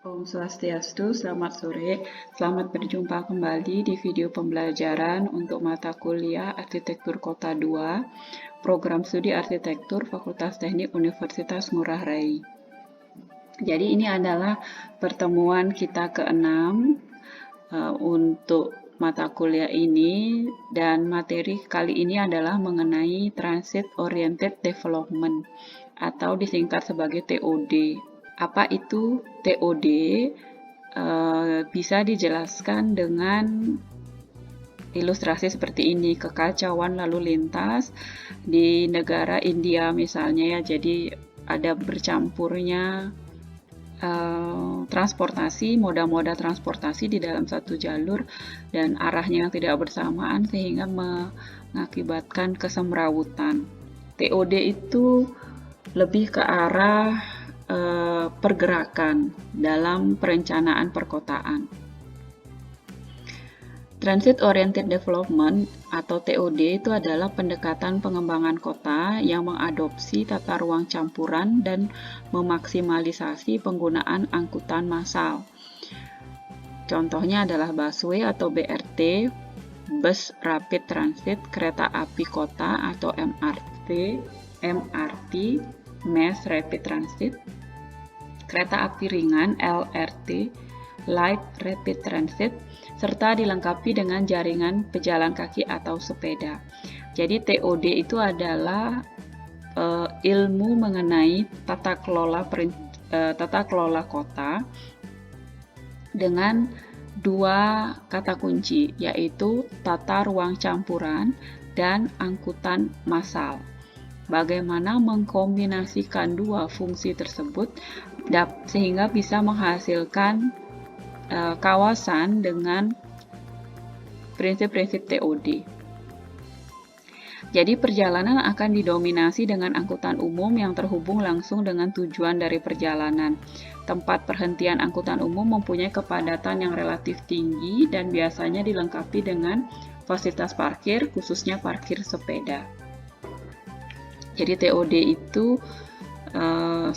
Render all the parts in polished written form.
Om Swastiastu, selamat sore. Selamat berjumpa kembali di video pembelajaran untuk mata kuliah Arsitektur Kota 2, Program Studi Arsitektur Fakultas Teknik Universitas Ngurah Rai. Jadi ini adalah pertemuan kita ke-6 untuk mata kuliah ini, dan materi kali ini adalah mengenai Transit Oriented Development atau disingkat sebagai TOD. Apa itu TOD? Bisa dijelaskan dengan ilustrasi seperti ini, kekacauan lalu lintas di negara India misalnya ya, jadi ada bercampurnya transportasi, moda-moda transportasi di dalam satu jalur dan arahnya yang tidak bersamaan sehingga mengakibatkan kesemrawutan. TOD itu lebih ke arah pergerakan dalam perencanaan perkotaan. Transit Oriented Development atau TOD itu adalah pendekatan pengembangan kota yang mengadopsi tata ruang campuran dan memaksimalisasi penggunaan angkutan massal. Contohnya adalah busway atau BRT, bus rapid transit, kereta api kota atau MRT, mass rapid transit, kereta api ringan LRT, light rapid transit, serta dilengkapi dengan jaringan pejalan kaki atau sepeda. Jadi TOD itu adalah ilmu mengenai tata kelola kota dengan dua kata kunci, yaitu tata ruang campuran dan angkutan massal. Bagaimana mengkombinasikan dua fungsi tersebut sehingga bisa menghasilkan kawasan dengan prinsip-prinsip TOD. Jadi perjalanan akan didominasi dengan angkutan umum yang terhubung langsung dengan tujuan dari perjalanan. Tempat perhentian angkutan umum mempunyai kepadatan yang relatif tinggi dan biasanya dilengkapi dengan fasilitas parkir, khususnya parkir sepeda. Jadi TOD itu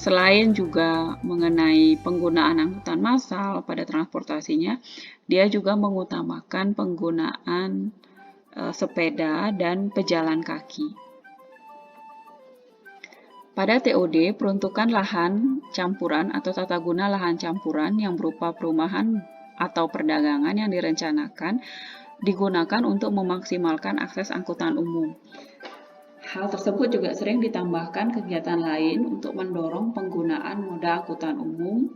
selain juga mengenai penggunaan angkutan massal pada transportasinya, dia juga mengutamakan penggunaan sepeda dan pejalan kaki. Pada TOD, peruntukan lahan campuran atau tata guna lahan campuran yang berupa perumahan atau perdagangan yang direncanakan digunakan untuk memaksimalkan akses angkutan umum. Hal tersebut juga sering ditambahkan kegiatan lain untuk mendorong penggunaan moda angkutan umum,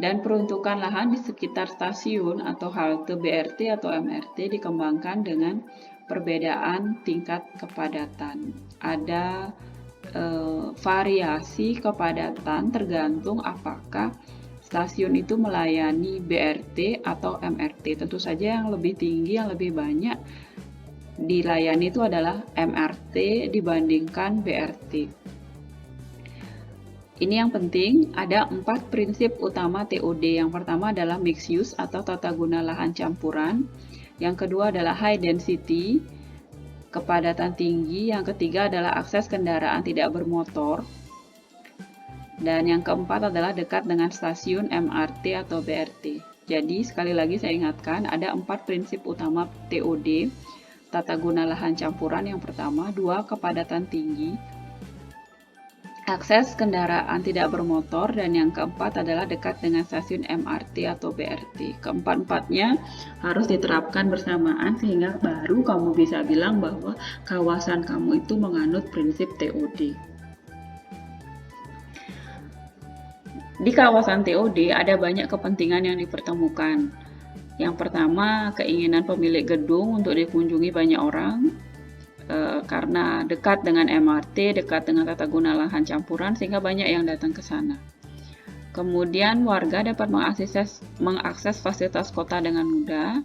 dan peruntukan lahan di sekitar stasiun atau halte BRT atau MRT dikembangkan dengan perbedaan tingkat kepadatan. Ada variasi kepadatan tergantung apakah stasiun itu melayani BRT atau MRT. Tentu saja yang lebih tinggi, yang lebih banyak dilayani itu adalah MRT dibandingkan BRT. Ini yang penting, ada 4 prinsip utama TOD. Yang pertama adalah mixed use atau tata guna lahan campuran. Yang kedua adalah high density, kepadatan tinggi. Yang ketiga adalah akses kendaraan tidak bermotor. Dan yang keempat adalah dekat dengan stasiun MRT atau BRT. Jadi sekali lagi saya ingatkan, ada 4 prinsip utama TOD. Tata guna lahan campuran yang pertama, 2 kepadatan tinggi, akses kendaraan tidak bermotor, dan yang keempat adalah dekat dengan stasiun MRT atau BRT. Keempat-empatnya harus diterapkan bersamaan sehingga baru kamu bisa bilang bahwa kawasan kamu itu menganut prinsip TOD. Di kawasan TOD ada banyak kepentingan yang dipertemukan. Yang pertama, keinginan pemilik gedung untuk dikunjungi banyak orang karena dekat dengan MRT, dekat dengan tata guna lahan campuran, sehingga banyak yang datang ke sana. Kemudian warga dapat mengakses fasilitas kota dengan mudah.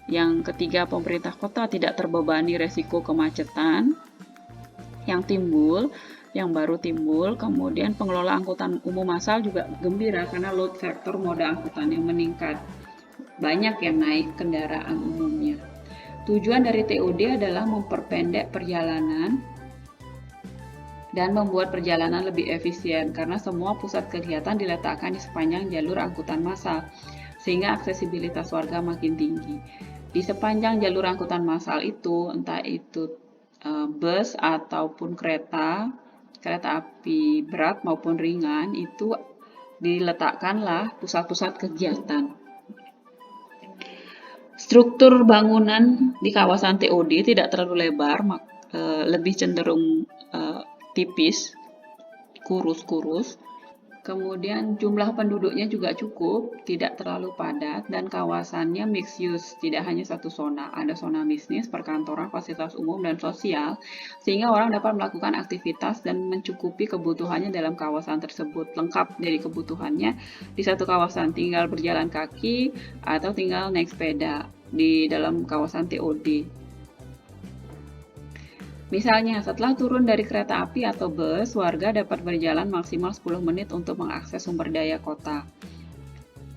Yang ketiga, pemerintah kota tidak terbebani resiko kemacetan yang baru timbul. Kemudian pengelola angkutan umum massal juga gembira karena load factor moda angkutan yang meningkat. Banyak yang naik kendaraan umumnya. Tujuan dari TOD adalah memperpendek perjalanan dan membuat perjalanan lebih efisien karena semua pusat kegiatan diletakkan di sepanjang jalur angkutan massal, sehingga aksesibilitas warga makin tinggi. Di sepanjang jalur angkutan massal itu, entah itu bus ataupun kereta api berat maupun ringan, itu diletakkanlah pusat-pusat kegiatan. Struktur bangunan di kawasan TOD tidak terlalu lebar, lebih cenderung tipis, kurus-kurus. Kemudian jumlah penduduknya juga cukup, tidak terlalu padat, dan kawasannya mixed use, tidak hanya satu zona. Ada zona bisnis, perkantoran, fasilitas umum, dan sosial, sehingga orang dapat melakukan aktivitas dan mencukupi kebutuhannya dalam kawasan tersebut. Lengkap dari kebutuhannya di satu kawasan, tinggal berjalan kaki atau tinggal naik sepeda di dalam kawasan TOD. Misalnya, setelah turun dari kereta api atau bus, warga dapat berjalan maksimal 10 menit untuk mengakses sumber daya kota.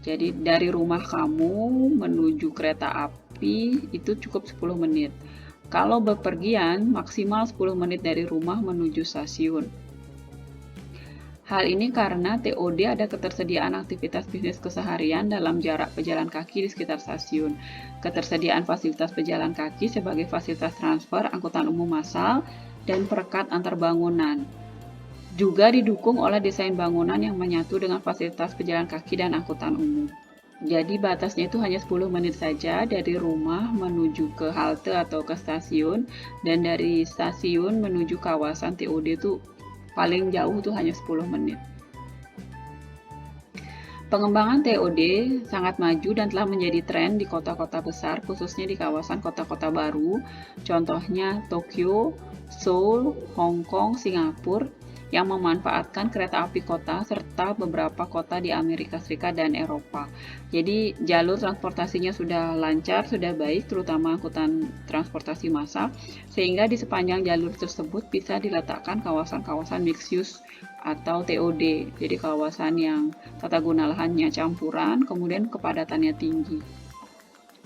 Jadi, dari rumah kamu menuju kereta api itu cukup 10 menit. Kalau bepergian, maksimal 10 menit dari rumah menuju stasiun. Hal ini karena TOD ada ketersediaan aktivitas bisnis keseharian dalam jarak pejalan kaki di sekitar stasiun. Ketersediaan fasilitas pejalan kaki sebagai fasilitas transfer, angkutan umum massal, dan perekat antar bangunan. Juga didukung oleh desain bangunan yang menyatu dengan fasilitas pejalan kaki dan angkutan umum. Jadi batasnya itu hanya 10 menit saja dari rumah menuju ke halte atau ke stasiun, dan dari stasiun menuju kawasan TOD itu paling jauh tuh hanya 10 menit. Pengembangan TOD sangat maju dan telah menjadi tren di kota-kota besar, khususnya di kawasan kota-kota baru, contohnya Tokyo, Seoul, Hong Kong, Singapura, yang memanfaatkan kereta api kota serta beberapa kota di Amerika Serikat dan Eropa. Jadi jalur transportasinya sudah lancar, sudah baik, terutama angkutan transportasi massal, sehingga di sepanjang jalur tersebut bisa diletakkan kawasan-kawasan mixed use atau TOD, jadi kawasan yang tata guna lahannya campuran, kemudian kepadatannya tinggi.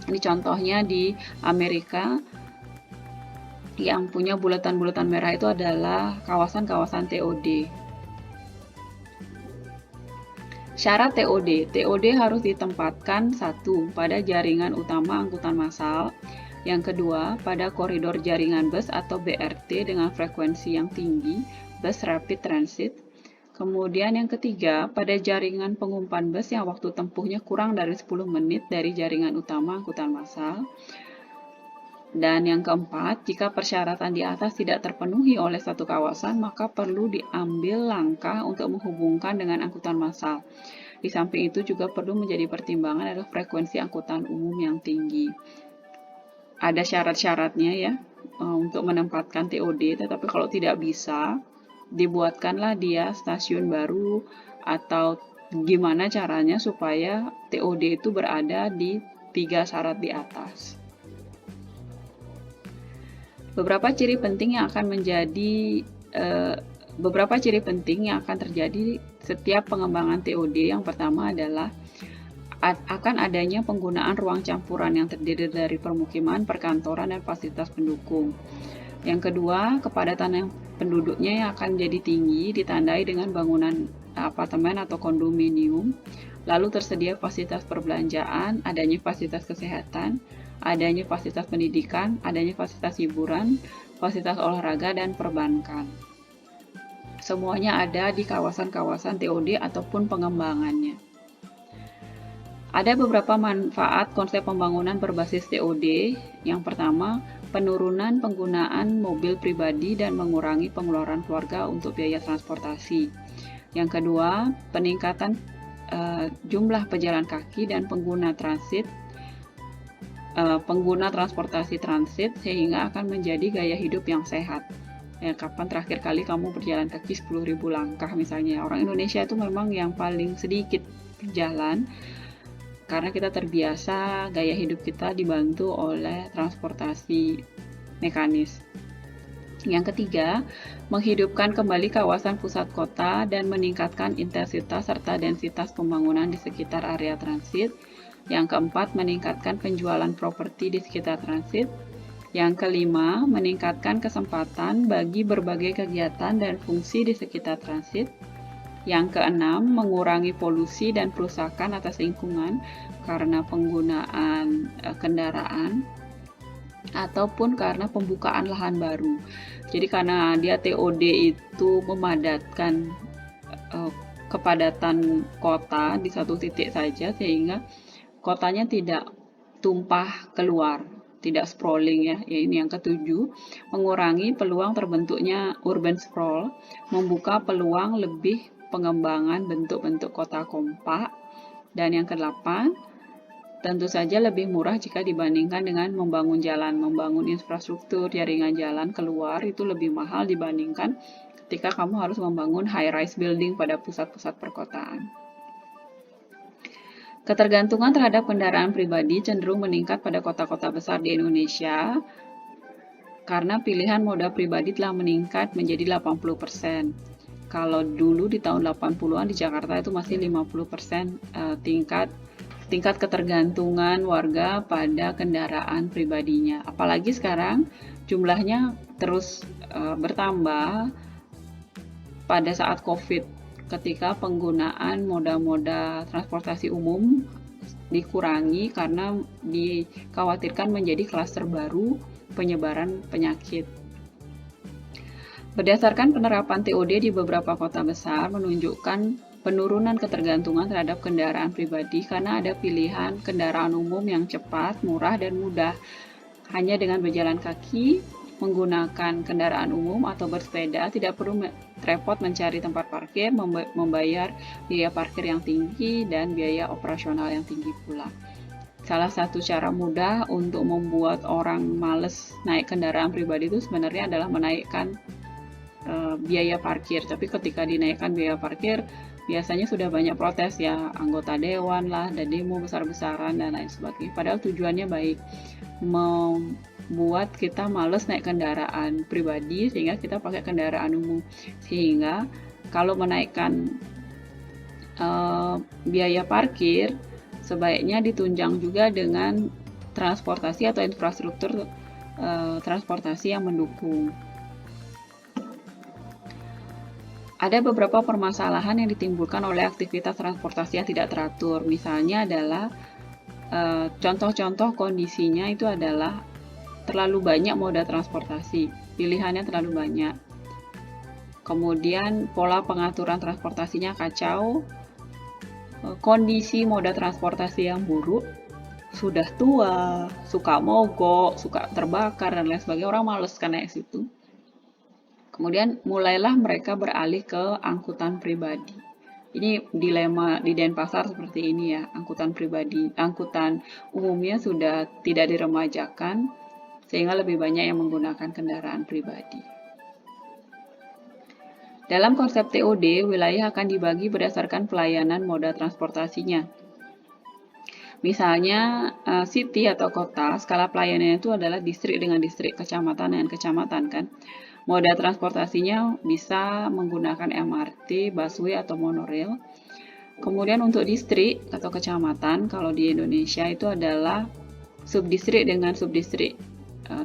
Ini contohnya di Amerika, yang punya bulatan-bulatan merah itu adalah kawasan-kawasan TOD. Syarat TOD. TOD harus ditempatkan satu, pada jaringan utama angkutan massal. Yang kedua, pada koridor jaringan bus atau BRT dengan frekuensi yang tinggi, bus rapid transit. Kemudian yang ketiga, pada jaringan pengumpan bus yang waktu tempuhnya kurang dari 10 menit dari jaringan utama angkutan massal. Dan yang keempat, jika persyaratan di atas tidak terpenuhi oleh satu kawasan, maka perlu diambil langkah untuk menghubungkan dengan angkutan massal. Di samping itu juga perlu menjadi pertimbangan adalah frekuensi angkutan umum yang tinggi. Ada syarat-syaratnya ya untuk menempatkan TOD, tetapi kalau tidak bisa, dibuatkanlah dia stasiun baru atau gimana caranya supaya TOD itu berada di 3 syarat di atas. Beberapa ciri penting yang akan terjadi setiap pengembangan TOD. Yang pertama adalah akan adanya penggunaan ruang campuran yang terdiri dari permukiman, perkantoran, dan fasilitas pendukung. Yang kedua, kepadatan yang penduduknya yang akan jadi tinggi ditandai dengan bangunan apartemen atau kondominium. Lalu tersedia fasilitas perbelanjaan, adanya fasilitas kesehatan, adanya fasilitas pendidikan, adanya fasilitas hiburan, fasilitas olahraga, dan perbankan. Semuanya ada di kawasan-kawasan TOD ataupun pengembangannya. Ada beberapa manfaat konsep pembangunan berbasis TOD. Yang pertama, penurunan penggunaan mobil pribadi dan mengurangi pengeluaran keluarga untuk biaya transportasi. Yang kedua, peningkatan jumlah pejalan kaki dan pengguna transportasi transit sehingga akan menjadi gaya hidup yang sehat. Kapan terakhir kali kamu berjalan kaki 10.000 langkah misalnya? Orang Indonesia itu memang yang paling sedikit berjalan karena kita terbiasa gaya hidup kita dibantu oleh transportasi mekanis. Yang ketiga, menghidupkan kembali kawasan pusat kota dan meningkatkan intensitas serta densitas pembangunan di sekitar area transit. Yang keempat, meningkatkan penjualan properti di sekitar transit. Yang kelima, meningkatkan kesempatan bagi berbagai kegiatan dan fungsi di sekitar transit. Yang keenam, mengurangi polusi dan kerusakan atas lingkungan karena penggunaan kendaraan ataupun karena pembukaan lahan baru. Jadi karena dia TOD itu memadatkan kepadatan kota di satu titik saja sehingga kotanya tidak tumpah keluar, tidak sprawling ya. Ini yang ketujuh, mengurangi peluang terbentuknya urban sprawl, membuka peluang lebih pengembangan bentuk-bentuk kota kompak. Dan yang kedelapan, tentu saja lebih murah jika dibandingkan dengan membangun jalan, membangun infrastruktur, jaringan jalan keluar itu lebih mahal dibandingkan ketika kamu harus membangun high-rise building pada pusat-pusat perkotaan. Ketergantungan terhadap kendaraan pribadi cenderung meningkat pada kota-kota besar di Indonesia karena pilihan moda pribadi telah meningkat menjadi 80%. Kalau dulu di tahun 80-an di Jakarta itu masih 50% tingkat ketergantungan warga pada kendaraan pribadinya. Apalagi sekarang jumlahnya terus bertambah pada saat COVID. Ketika penggunaan moda-moda transportasi umum dikurangi karena dikhawatirkan menjadi klaster baru penyebaran penyakit. Berdasarkan penerapan TOD di beberapa kota besar menunjukkan penurunan ketergantungan terhadap kendaraan pribadi karena ada pilihan kendaraan umum yang cepat, murah, dan mudah. Hanya dengan berjalan kaki, menggunakan kendaraan umum atau bersepeda, tidak perlu repot mencari tempat parkir, membayar biaya parkir yang tinggi, dan biaya operasional yang tinggi pula. Salah satu cara mudah untuk membuat orang males naik kendaraan pribadi itu sebenarnya adalah menaikkan biaya parkir. Tapi ketika dinaikkan biaya parkir, biasanya sudah banyak protes ya, anggota dewan lah, dan demo besar-besaran dan lain sebagainya. Padahal tujuannya baik, membuat kita males naik kendaraan pribadi sehingga kita pakai kendaraan umum. Sehingga kalau menaikkan biaya parkir, sebaiknya ditunjang juga dengan transportasi atau infrastruktur transportasi yang mendukung. Ada beberapa permasalahan yang ditimbulkan oleh aktivitas transportasi yang tidak teratur. Misalnya adalah contoh-contoh kondisinya itu adalah terlalu banyak moda transportasi, pilihannya terlalu banyak. Kemudian pola pengaturan transportasinya kacau, kondisi moda transportasi yang buruk, sudah tua, suka mogok, suka terbakar, dan lain sebagainya. Orang males kan naik situ. Kemudian mulailah mereka beralih ke angkutan pribadi. Ini dilema di Denpasar seperti ini ya, angkutan pribadi, angkutan umumnya sudah tidak diremajakan, sehingga lebih banyak yang menggunakan kendaraan pribadi. Dalam konsep TOD, wilayah akan dibagi berdasarkan pelayanan moda transportasinya. Misalnya, city atau kota, skala pelayanannya itu adalah distrik dengan distrik, kecamatan dengan kecamatan kan. Moda transportasinya bisa menggunakan MRT, busway, atau monorail. Kemudian untuk distrik atau kecamatan, kalau di Indonesia itu adalah subdistrik dengan subdistrik,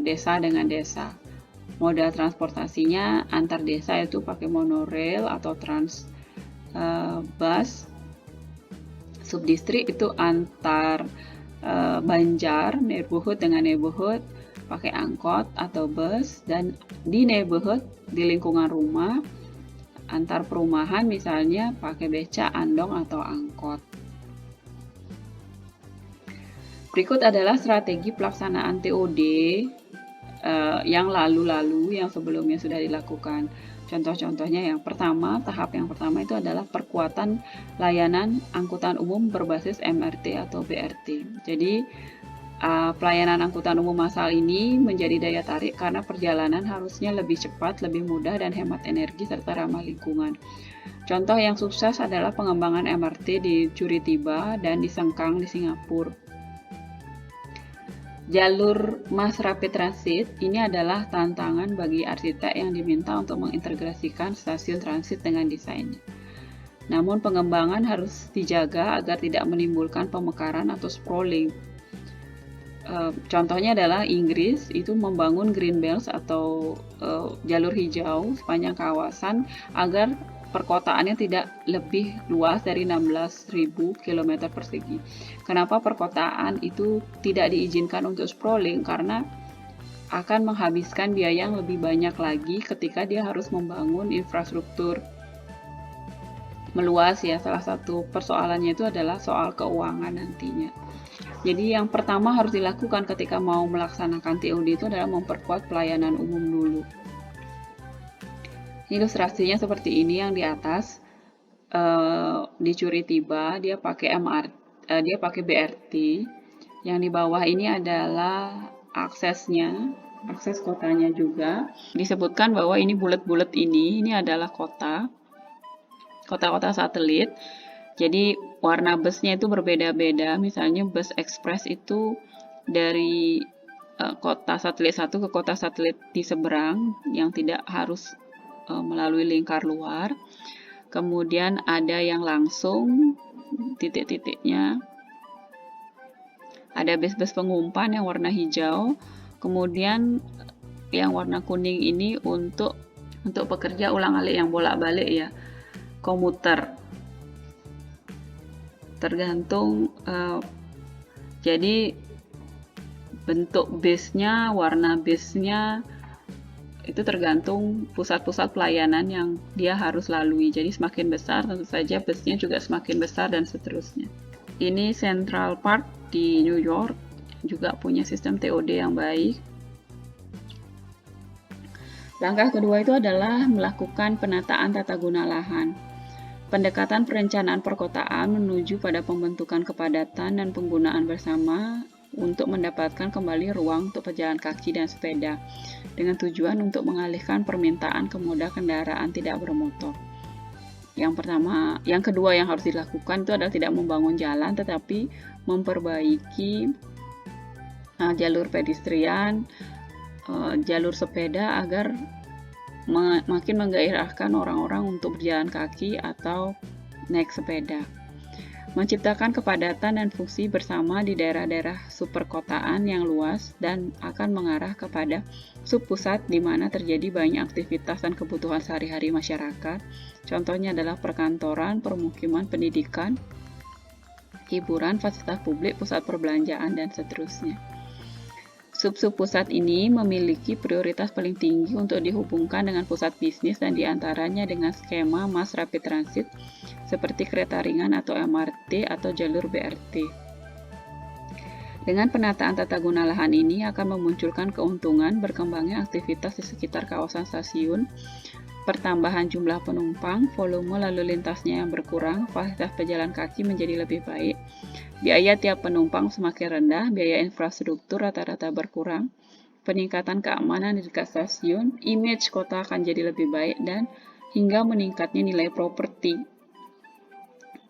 desa dengan desa. Moda transportasinya antar desa itu pakai monorail atau bus. Subdistrik itu antar Banjar, neighborhood dengan neighborhood, pakai angkot atau bus, dan di neighborhood, di lingkungan rumah, antar perumahan misalnya pakai beca, andong, atau angkot. Berikut adalah strategi pelaksanaan TOD yang lalu-lalu, yang sebelumnya sudah dilakukan. Contoh-contohnya yang pertama, tahap yang pertama itu adalah perkuatan layanan angkutan umum berbasis MRT atau BRT. Jadi, pelayanan angkutan umum massal ini menjadi daya tarik karena perjalanan harusnya lebih cepat, lebih mudah, dan hemat energi serta ramah lingkungan. Contoh yang sukses adalah pengembangan MRT di Curitiba dan di Sengkang di Singapura. Jalur Mass Rapid Transit ini adalah tantangan bagi arsitek yang diminta untuk mengintegrasikan stasiun transit dengan desainnya. Namun pengembangan harus dijaga agar tidak menimbulkan pemekaran atau sprawling. Contohnya adalah Inggris itu membangun green belts atau jalur hijau sepanjang kawasan agar perkotaannya tidak lebih luas dari 16.000 km persegi. Kenapa perkotaan itu tidak diizinkan untuk sprawling? Karena akan menghabiskan biaya yang lebih banyak lagi ketika dia harus membangun infrastruktur meluas ya. Salah satu persoalannya itu adalah soal keuangan nantinya. Jadi yang pertama harus dilakukan ketika mau melaksanakan TOD itu adalah memperkuat pelayanan umum dulu. Ilustrasinya seperti ini yang di atas. Di Curitiba dia pakai dia pakai BRT. Yang di bawah ini adalah aksesnya, akses kotanya juga. Disebutkan bahwa ini bulat-bulat ini adalah kota-kota satelit. Jadi warna busnya itu berbeda-beda. Misalnya bus ekspres itu dari kota satelit satu ke kota satelit di seberang yang tidak harus melalui lingkar luar. Kemudian ada yang langsung titik-titiknya. Ada bus-bus pengumpan yang warna hijau. Kemudian yang warna kuning ini untuk pekerja ulang-alik yang bolak-balik ya, komuter. Tergantung jadi bentuk busnya, warna busnya itu tergantung pusat-pusat pelayanan yang dia harus lalui. Jadi semakin besar tentu saja busnya juga semakin besar dan seterusnya. Ini Central Park di New York juga punya sistem TOD yang baik. Langkah kedua itu adalah melakukan penataan tata guna lahan. Pendekatan perencanaan perkotaan menuju pada pembentukan kepadatan dan penggunaan bersama untuk mendapatkan kembali ruang untuk pejalan kaki dan sepeda, dengan tujuan untuk mengalihkan permintaan ke moda kendaraan tidak bermotor. Yang kedua yang harus dilakukan itu adalah tidak membangun jalan, tetapi memperbaiki jalur pedestrian, jalur sepeda agar makin menggairahkan orang-orang untuk berjalan kaki atau naik sepeda. Menciptakan kepadatan dan fungsi bersama di daerah-daerah subperkotaan yang luas dan akan mengarah kepada subpusat di mana terjadi banyak aktivitas dan kebutuhan sehari-hari masyarakat. Contohnya adalah perkantoran, permukiman, pendidikan, hiburan, fasilitas publik, pusat perbelanjaan, dan seterusnya. Sub-sub pusat ini memiliki prioritas paling tinggi untuk dihubungkan dengan pusat bisnis dan diantaranya dengan skema mass rapid transit seperti kereta ringan atau MRT atau jalur BRT. Dengan penataan tata guna lahan ini akan memunculkan keuntungan berkembangnya aktivitas di sekitar kawasan stasiun, pertambahan jumlah penumpang, volume lalu lintasnya yang berkurang, fasilitas pejalan kaki menjadi lebih baik, biaya tiap penumpang semakin rendah, biaya infrastruktur rata-rata berkurang, peningkatan keamanan di dekat stasiun, image kota akan jadi lebih baik, dan hingga meningkatnya nilai properti.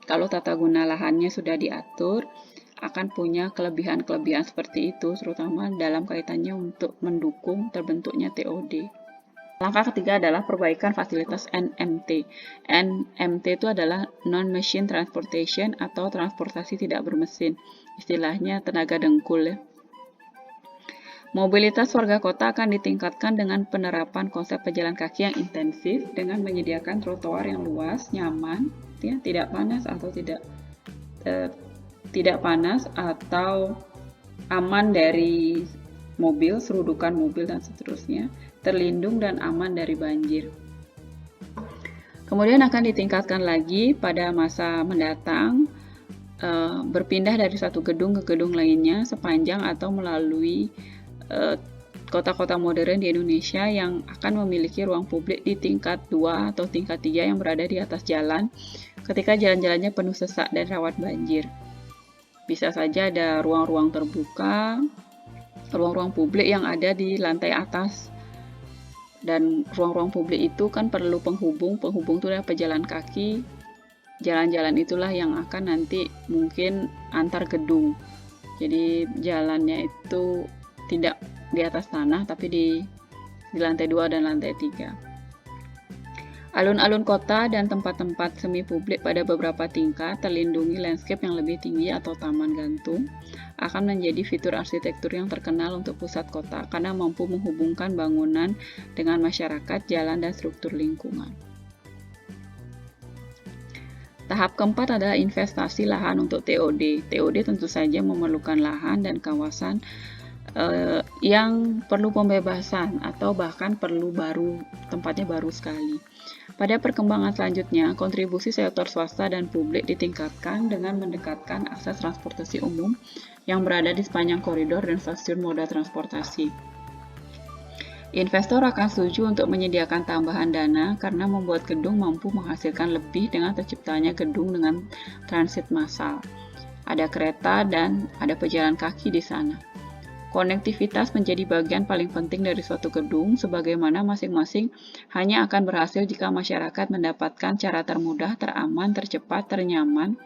Kalau tata guna lahannya sudah diatur, akan punya kelebihan-kelebihan seperti itu, terutama dalam kaitannya untuk mendukung terbentuknya TOD. Langkah ketiga adalah perbaikan fasilitas NMT. NMT itu adalah Non-Machine Transportation atau transportasi tidak bermesin. Istilahnya tenaga dengkul ya. Mobilitas warga kota akan ditingkatkan dengan penerapan konsep pejalan kaki yang intensif dengan menyediakan trotoar yang luas, nyaman, ya, tidak panas atau aman dari mobil, serudukan mobil dan seterusnya, terlindung dan aman dari banjir. Kemudian akan ditingkatkan lagi pada masa mendatang, berpindah dari satu gedung ke gedung lainnya sepanjang atau melalui kota-kota modern di Indonesia yang akan memiliki ruang publik di tingkat 2 atau tingkat 3 yang berada di atas jalan ketika jalan-jalannya penuh sesak dan rawan banjir. Bisa saja ada ruang-ruang terbuka, ruang-ruang publik yang ada di lantai atas, dan ruang-ruang publik itu kan perlu penghubung itu adalah pejalan kaki. Jalan-jalan itulah yang akan nanti mungkin antar gedung, jadi jalannya itu tidak di atas tanah tapi di lantai 2 dan lantai 3. Alun-alun kota dan tempat-tempat semi publik pada beberapa tingkat terlindungi landscape yang lebih tinggi atau taman gantung akan menjadi fitur arsitektur yang terkenal untuk pusat kota karena mampu menghubungkan bangunan dengan masyarakat, jalan, dan struktur lingkungan. Tahap keempat adalah investasi lahan untuk TOD. TOD tentu saja memerlukan lahan dan kawasan yang perlu pembebasan atau bahkan perlu tempatnya baru sekali. Pada perkembangan selanjutnya, kontribusi sektor swasta dan publik ditingkatkan dengan mendekatkan akses transportasi umum yang berada di sepanjang koridor dan stasiun moda transportasi. Investor akan setuju untuk menyediakan tambahan dana karena membuat gedung mampu menghasilkan lebih dengan terciptanya gedung dengan transit massal. Ada kereta dan ada pejalan kaki di sana. Konektivitas menjadi bagian paling penting dari suatu gedung, sebagaimana masing-masing hanya akan berhasil jika masyarakat mendapatkan cara termudah, teraman, tercepat, ternyaman,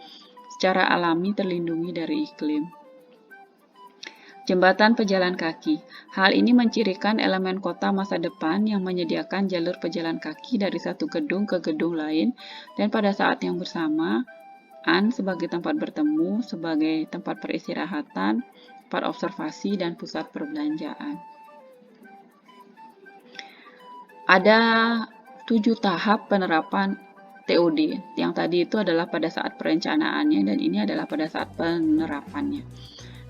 secara alami terlindungi dari iklim. Jembatan pejalan kaki. Hal ini mencirikan elemen kota masa depan yang menyediakan jalur pejalan kaki dari satu gedung ke gedung lain dan pada saat yang bersamaan sebagai tempat bertemu, sebagai tempat peristirahatan, tempat observasi, dan pusat perbelanjaan. Ada 7 tahap penerapan TOD. Yang tadi itu adalah pada saat perencanaannya dan ini adalah pada saat penerapannya.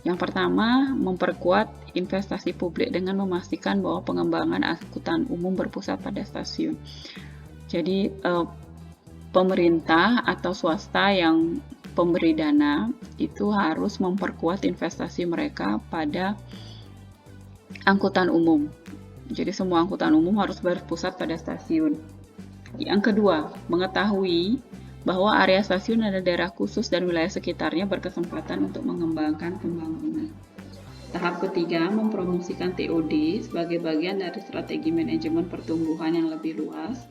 Yang pertama, memperkuat investasi publik dengan memastikan bahwa pengembangan angkutan umum berpusat pada stasiun. Jadi, pemerintah atau swasta yang pemberi dana itu harus memperkuat investasi mereka pada angkutan umum. Jadi semua angkutan umum harus berpusat pada stasiun. Yang kedua, mengetahui bahwa area stasiun adalah daerah khusus dan wilayah sekitarnya berkesempatan untuk mengembangkan pembangunan. Tahap ketiga, mempromosikan TOD sebagai bagian dari strategi manajemen pertumbuhan yang lebih luas.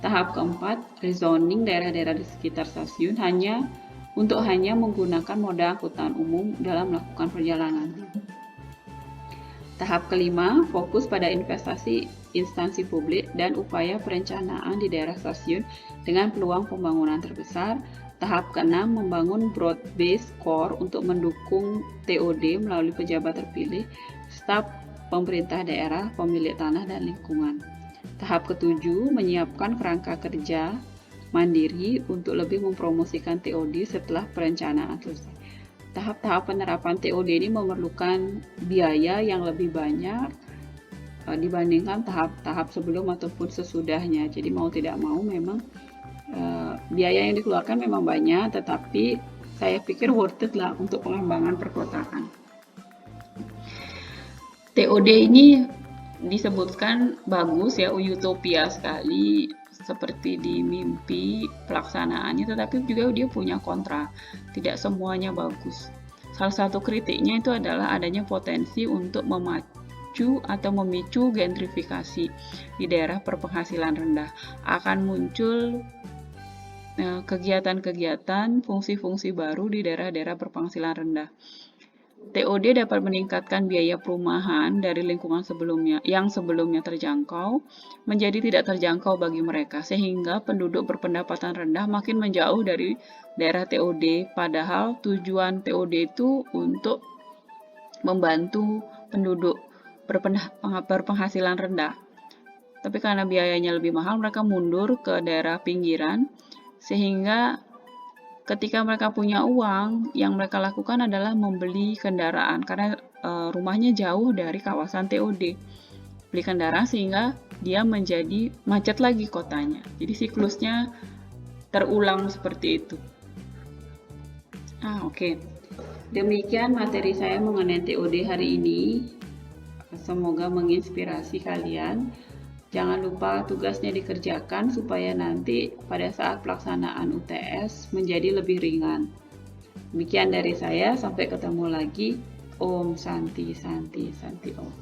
Tahap keempat, rezoning daerah-daerah di sekitar stasiun hanya menggunakan moda angkutan umum dalam melakukan perjalanan. Tahap kelima, fokus pada investasi instansi publik dan upaya perencanaan di daerah stasiun dengan peluang pembangunan terbesar. Tahap keenam, membangun broad-based core untuk mendukung TOD melalui pejabat terpilih, staf pemerintah daerah, pemilik tanah, dan lingkungan. Tahap ketujuh, menyiapkan kerangka kerja mandiri untuk lebih mempromosikan TOD setelah perencanaan selesai. Tahap-tahap penerapan TOD ini memerlukan biaya yang lebih banyak dibandingkan tahap-tahap sebelum ataupun sesudahnya. Jadi mau tidak mau memang biaya yang dikeluarkan memang banyak, tetapi saya pikir worth it lah untuk pengembangan perkotaan. TOD ini disebutkan bagus ya, utopia sekali, seperti di mimpi pelaksanaannya, tetapi juga dia punya kontra. Tidak semuanya bagus. Salah satu kritiknya itu adalah adanya potensi untuk memacu atau memicu gentrifikasi di daerah berpenghasilan rendah. Akan muncul kegiatan-kegiatan, fungsi-fungsi baru di daerah-daerah berpenghasilan rendah. TOD dapat meningkatkan biaya perumahan dari lingkungan yang sebelumnya terjangkau menjadi tidak terjangkau bagi mereka, sehingga penduduk berpendapatan rendah makin menjauh dari daerah TOD, padahal tujuan TOD itu untuk membantu penduduk berpenghasilan rendah. Tapi karena biayanya lebih mahal, mereka mundur ke daerah pinggiran, sehingga ketika mereka punya uang, yang mereka lakukan adalah membeli kendaraan karena rumahnya jauh dari kawasan TOD. Beli kendaraan sehingga dia menjadi macet lagi kotanya. Jadi siklusnya terulang seperti itu. Oke. Demikian materi saya mengenai TOD hari ini. Semoga menginspirasi kalian. Jangan lupa tugasnya dikerjakan supaya nanti pada saat pelaksanaan UTS menjadi lebih ringan. Demikian dari saya, sampai ketemu lagi. Om Santi Santi Santi Om.